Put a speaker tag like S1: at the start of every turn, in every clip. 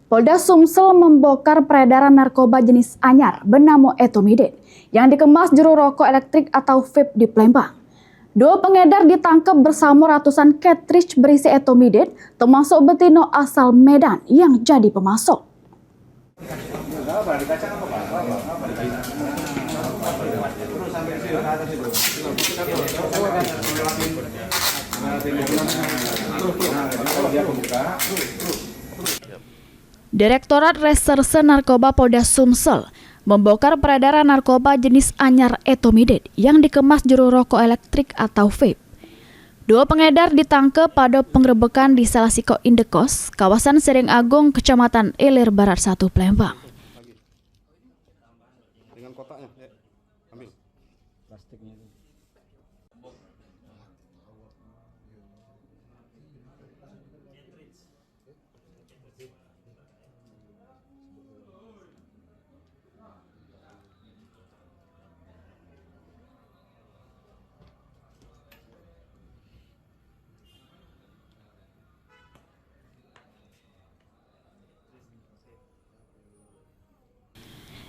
S1: Polda Sumsel membongkar peredaran narkoba jenis anyar bernama Etomidate yang dikemas juru rokok elektrik atau vape di Palembang. Dua pengedar ditangkap bersama ratusan cartridge berisi Etomidate, termasuk Betino asal Medan yang jadi pemasok. Direktorat Reserse Narkoba Polda Sumsel membongkar peredaran narkoba jenis anyar Etomidate yang dikemas juru rokok elektrik atau vape. Dua pengedar ditangkap pada penggerebekan di Salasiko Indekos, kawasan Sering Agung, Kecamatan Ilir Barat 1, Palembang.
S2: Dengan kotaknya, ya. Ambil plastiknya.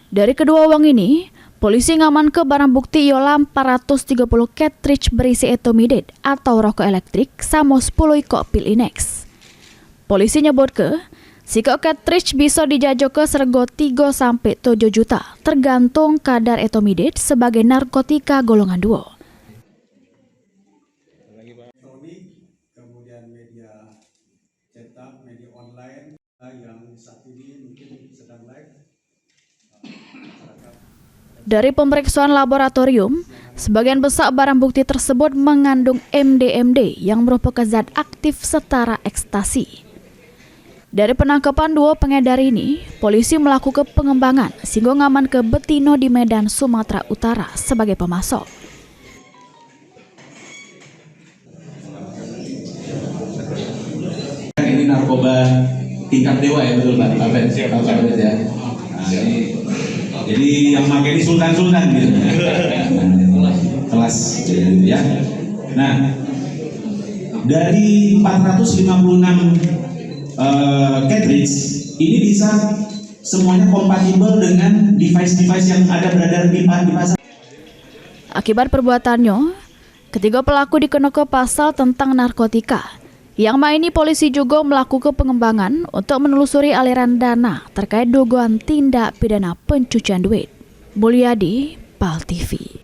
S1: Dari kedua uang ini, polisi ngamankan barang bukti ialah 430 cartridge berisi Etomidate atau rokok elektrik sama 10 ikok pil Inex. Polisi nyebut ke, sikok cartridge bisa dijajok ke sergo 3-7 juta tergantung kadar Etomidate sebagai narkotika golongan 2.
S3: Kemudian media cetak, media online yang saat ini mungkin sedang live.
S1: Dari pemeriksaan laboratorium, sebagian besar barang bukti tersebut mengandung MDMD yang merupakan zat aktif setara ekstasi. Dari penangkapan dua pengedar ini, polisi melakukan pengembangan sehingga ngaman ke Betino di Medan, Sumatera Utara sebagai pemasok.
S4: Ini narkoba tingkat dewa ya, betul Pak? Pak ya. Nah, jadi yang pakai ini sultan-sultan gitu. Kelas ya. Nah, dari 456 cartridge ini bisa semuanya kompatibel dengan device-device yang ada beredar di pasar.
S1: Akibat perbuatannya, ketiga pelaku dikenakan pasal tentang narkotika. Yang ini polisi juga melakukan pengembangan untuk menelusuri aliran dana terkait dugaan tindak pidana pencucian duit. Mulyadi, PAL TV.